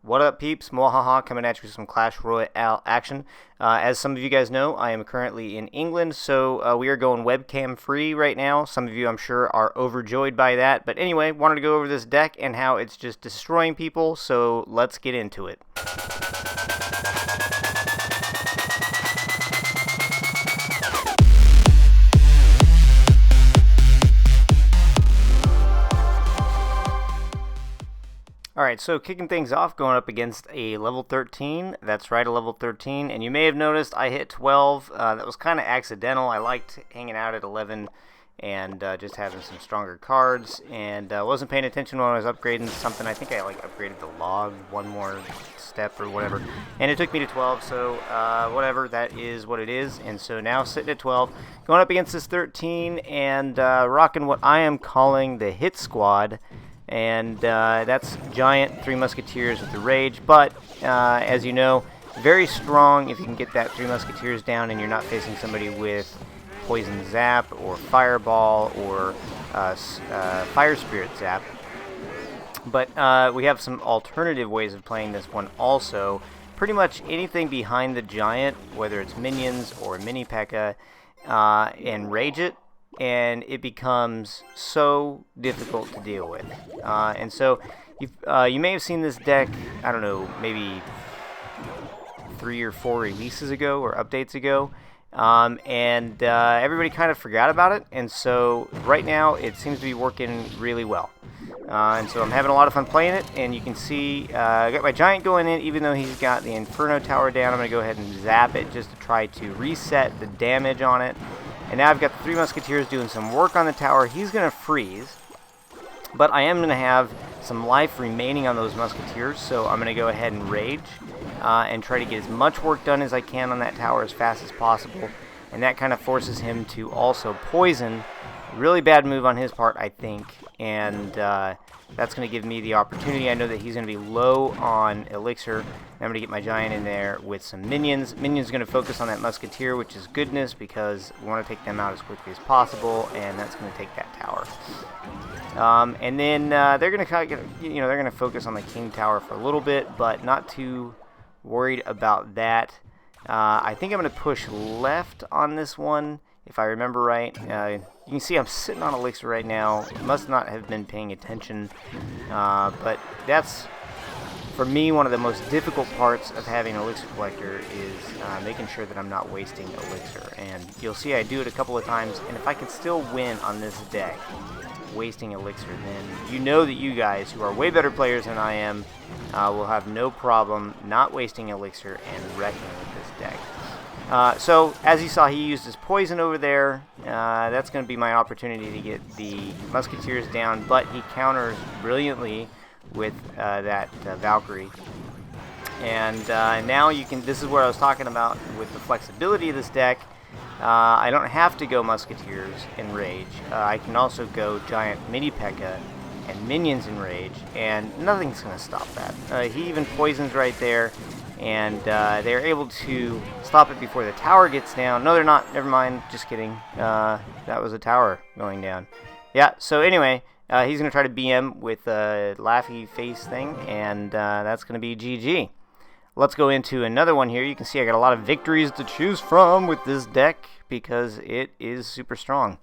What up, peeps? MuaHaHa coming at you with some Clash Royale action. As some of you guys know, I am currently in England, so we are going webcam free right now. Some of you, I'm sure, are overjoyed by that. But anyway, wanted to go over this deck and how it's just destroying people, so let's get into it. Alright, so kicking things off, going up against a level 13. That's right, a level 13. And you may have noticed I hit 12. That was kind of accidental. I liked hanging out at 11 and just having some stronger cards. And wasn't paying attention when I was upgrading something. I think I upgraded the log one more step or whatever. And it took me to 12, so whatever, that is what it is. And so now sitting at 12, going up against this 13 and rocking what I am calling the hit squad. And that's giant Three Musketeers with the Rage, but as you know, very strong if you can get that Three Musketeers down and you're not facing somebody with Poison Zap or Fireball or Fire Spirit Zap. But we have some alternative ways of playing this one also. Pretty much anything behind the giant, whether it's minions or mini P.E.K.K.A, and rage it. And it becomes so difficult to deal with. And so you may have seen this deck, I don't know, maybe 3 or 4 releases ago or updates ago. And everybody kind of forgot about it. And so right now it seems to be working really well. And so I'm having a lot of fun playing it. And you can see I got my giant going in, even though he's got the Inferno Tower down. I'm going to go ahead and zap it just to try to reset the damage on it. And now I've got the Three Musketeers doing some work on the tower. He's going to freeze, but I am going to have some life remaining on those Musketeers, so I'm going to go ahead and rage and try to get as much work done as I can on that tower as fast as possible. And that kind of forces him to also poison. Really bad move on his part, I think, and that's going to give me the opportunity. I know that he's going to be low on elixir. I'm going to get my giant in there with some minions. Minions are going to focus on that musketeer, which is goodness because we want to take them out as quickly as possible, and that's going to take that tower. And then they're going to kind of, they're going to focus on the king tower for a little bit, but not too worried about that. I think I'm going to push left on this one, if I remember right. You can see I'm sitting on elixir right now. Must not have been paying attention, but that's, for me, one of the most difficult parts of having an elixir collector is making sure that I'm not wasting elixir. And you'll see I do it a couple of times, and if I can still win on this deck wasting elixir, then you know that you guys, who are way better players than I am, will have no problem not wasting elixir and wrecking with this deck. So, as you saw, he used his poison over there. That's going to be my opportunity to get the Musketeers down, but he counters brilliantly with that Valkyrie. And now you can, this is what I was talking about with the flexibility of this deck. I don't have to go Musketeers in Rage. I can also go Giant Mini P.E.K.K.A and Minions in Rage, and nothing's going to stop that. He even poisons right there, and they're able to stop it before the tower gets down. No, they're not. Never mind. Just kidding. That was a tower going down. Yeah, so anyway, he's going to try to BM with a laughy face thing, and that's going to be GG. Let's go into another one here. You can see I got a lot of victories to choose from with this deck because it is super strong.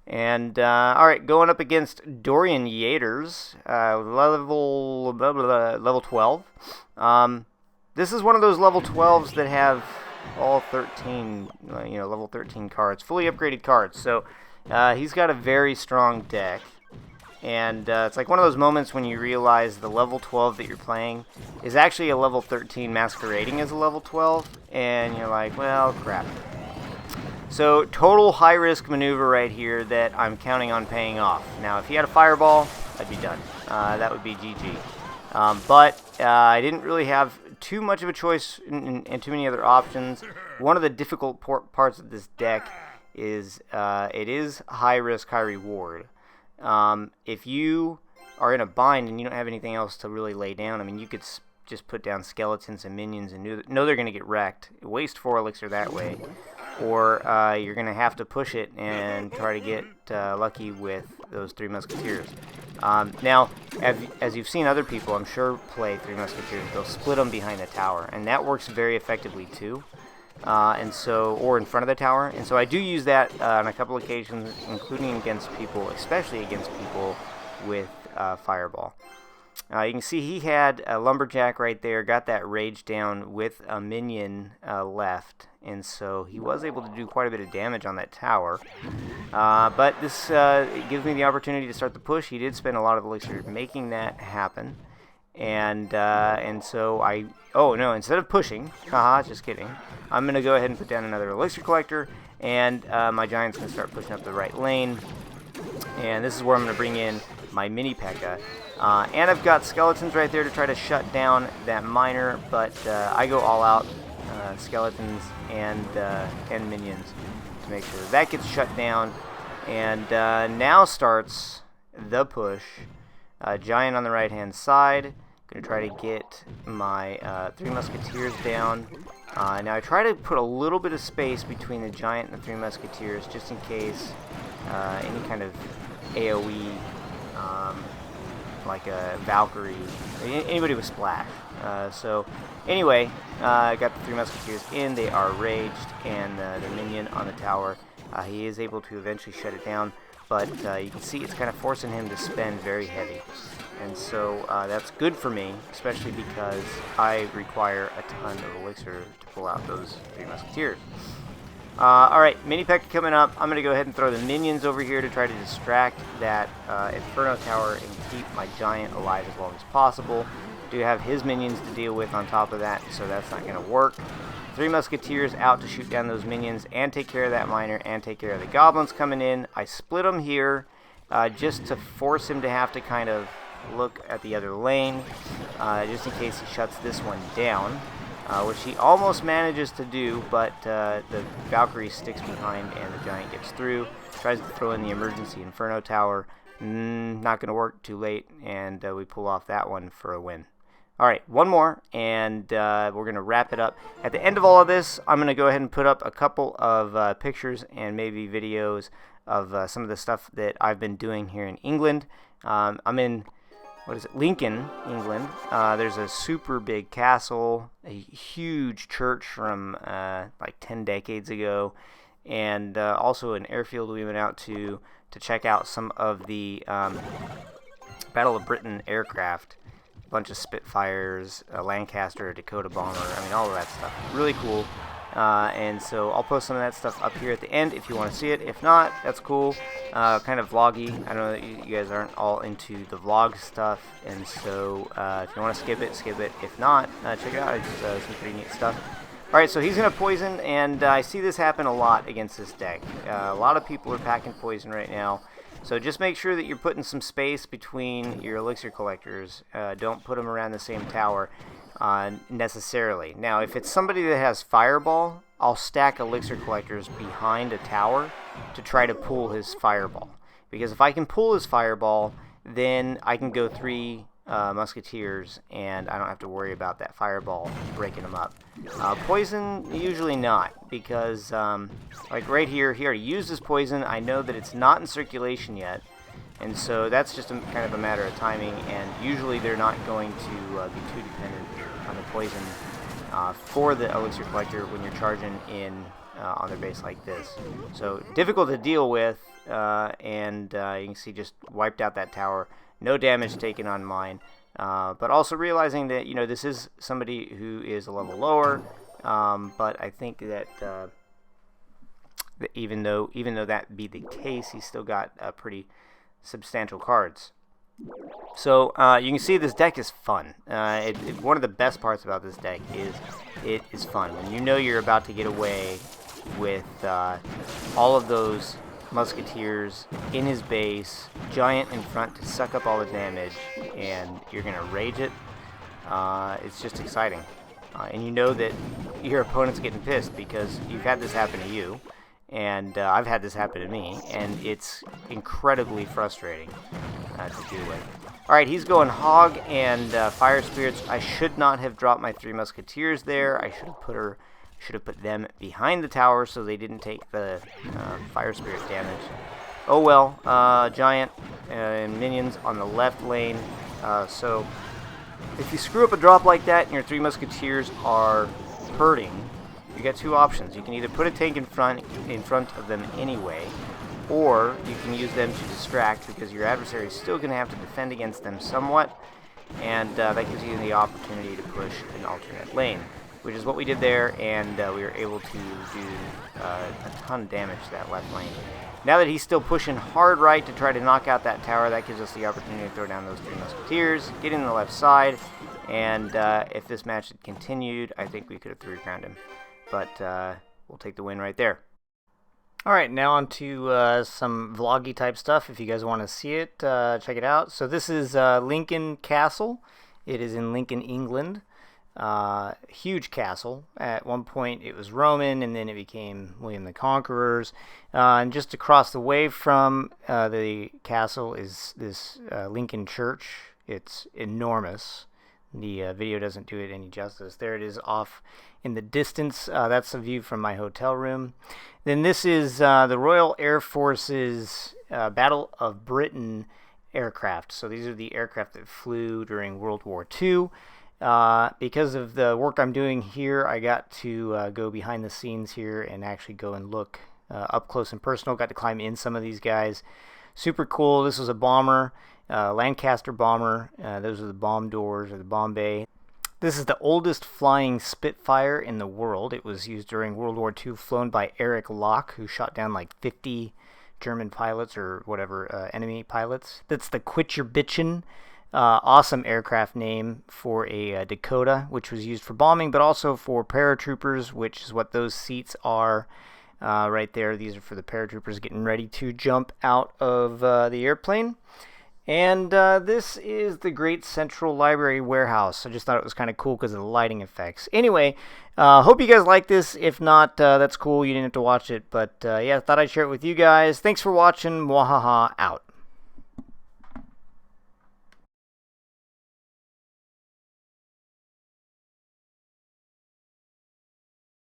And, alright, going up against Dorian Yaters, level 12. This is one of those level 12s that have all 13, level 13 cards, fully upgraded cards. So, he's got a very strong deck. And it's like one of those moments when you realize the level 12 that you're playing is actually a level 13 masquerading as a level 12. And you're like, well, crap. So, total high-risk maneuver right here that I'm counting on paying off. Now, if he had a fireball, I'd be done. That would be GG. But I didn't really have too much of a choice and too many other options. One of the difficult parts of this deck is it is high-risk, high-reward. If you are in a bind and you don't have anything else to really lay down, I mean, you could just put down skeletons and minions and know they're going to get wrecked. Waste 4 elixir that way. Or you're going to have to push it and try to get lucky with those 3 Musketeers. Now, as you've seen other people, I'm sure, play Three Musketeers, they'll split them behind the tower, and that works very effectively too. Or in front of the tower, and so I do use that on a couple occasions, including against people, especially against people with Fireball. You can see he had a lumberjack right there, got that rage down with a minion left, and so he was able to do quite a bit of damage on that tower. But this it gives me the opportunity to start the push. He did spend a lot of elixir making that happen, and so oh no, instead of pushing, haha, just kidding, I'm gonna go ahead and put down another elixir collector, and my giant's gonna start pushing up the right lane, and this is where I'm gonna bring in my mini P.E.K.K.A. And I've got skeletons right there to try to shut down that miner, but I go all out, skeletons and minions, to make sure that gets shut down. And now starts the push. Giant on the right hand side. Gonna try to get my Three Musketeers down. Now I try to put a little bit of space between the Giant and the Three Musketeers, just in case any kind of AoE, like a Valkyrie, anybody with Splash. So anyway, I got the Three Musketeers in. They are raged, and the minion on the tower, he is able to eventually shut it down, but you can see it's kind of forcing him to spend very heavy. And so that's good for me, especially because I require a ton of elixir to pull out those Three Musketeers. Alright, mini P.E.K.K.A. coming up. I'm going to go ahead and throw the minions over here to try to distract that Inferno Tower and keep my giant alive as long as possible. Do have his minions to deal with on top of that, so that's not going to work. Three Musketeers out to shoot down those minions and take care of that miner and take care of the goblins coming in. I split them here just to force him to have to kind of look at the other lane, just in case he shuts this one down, which he almost manages to do, but the Valkyrie sticks behind and the giant gets through. Tries to throw in the emergency Inferno Tower. Not going to work, too late, and we pull off that one for a win. Alright, one more, and we're going to wrap it up. At the end of all of this, I'm going to go ahead and put up a couple of pictures and maybe videos of some of the stuff that I've been doing here in England. I'm in, Lincoln, England. There's a super big castle, a huge church from like 10 decades ago, and also an airfield we went out to check out some of the Battle of Britain aircraft. A bunch of Spitfires, a Lancaster, a Dakota bomber, I mean all of that stuff. Really cool. And so I'll post some of that stuff up here at the end if you want to see it. If not, that's cool. Kind of vloggy. I know that you guys aren't all into the vlog stuff, and so if you want to skip it, skip it. If not, check it out. It's some pretty neat stuff. Alright, so he's going to poison, and I see this happen a lot against this deck. A lot of people are packing poison right now. So just make sure that you're putting some space between your elixir collectors. Don't put them around the same tower necessarily. Now, if it's somebody that has Fireball, I'll stack elixir collectors behind a tower to try to pull his Fireball. Because if I can pull his Fireball, then I can go Three Musketeers, and I don't have to worry about that Fireball breaking them up. Poison, usually not, because like right here, he already used his poison. I know that it's not in circulation yet, and so that's just kind of a matter of timing, and usually they're not going to be too dependent on the poison for the elixir collector when you're charging in on their base like this. So difficult to deal with, and you can see just wiped out that tower. No damage taken on mine, but also realizing that, you know, this is somebody who is a level lower, but I think that, that even though that be the case, he's still got pretty substantial cards. So you can see this deck is fun. One of the best parts about this deck is it is fun. When you know you're about to get away with all of those Musketeers in his base, giant in front to suck up all the damage, and you're gonna rage it. It's just exciting, and you know that your opponent's getting pissed because you've had this happen to you, and I've had this happen to me, and it's incredibly frustrating to deal with. Alright, he's going Hog and Fire Spirits. I should not have dropped my Three Musketeers there. I should have put them behind the tower so they didn't take the Fire Spirit damage. Oh well, giant and minions on the left lane. So if you screw up a drop like that and your 3 musketeers are hurting, you got 2 options. You can either put a tank in front of them anyway, or you can use them to distract because your adversary is still going to have to defend against them somewhat, and that gives you the opportunity to push an alternate lane, which is what we did there, and we were able to do a ton of damage to that left lane. Now that he's still pushing hard right to try to knock out that tower, that gives us the opportunity to throw down those 3 musketeers, get in the left side, and if this match had continued, I think we could have 3-crowned him. But we'll take the win right there. Alright, now on to some vloggy type stuff. If you guys want to see it, check it out. So this is Lincoln Castle. It is in Lincoln, England. Huge castle. At one point it was Roman, and then it became William the Conqueror's. And just across the way from the castle is this Lincoln Church. It's enormous. The video doesn't do it any justice. There it is off in the distance. That's a view from my hotel room. Then this is the Royal Air Force's Battle of Britain aircraft. So these are the aircraft that flew during World War II. Because of the work I'm doing here, I got to go behind the scenes here and actually go and look up close and personal. Got to climb in some of these guys. Super cool. This was a bomber, Lancaster bomber. Those are the bomb doors or the bomb bay. This is the oldest flying Spitfire in the world. It was used during World War II, flown by Eric Locke, who shot down like 50 German pilots or whatever, enemy pilots. That's the Quit Your Bitchin'. Awesome aircraft name for a Dakota, which was used for bombing, but also for paratroopers, which is what those seats are right there. These are for the paratroopers getting ready to jump out of the airplane. And this is the Great Central Library Warehouse. I just thought it was kind of cool because of the lighting effects. Anyway, hope you guys like this. If not, that's cool. You didn't have to watch it. But yeah, I thought I'd share it with you guys. Thanks for watching. MuaHaHa out.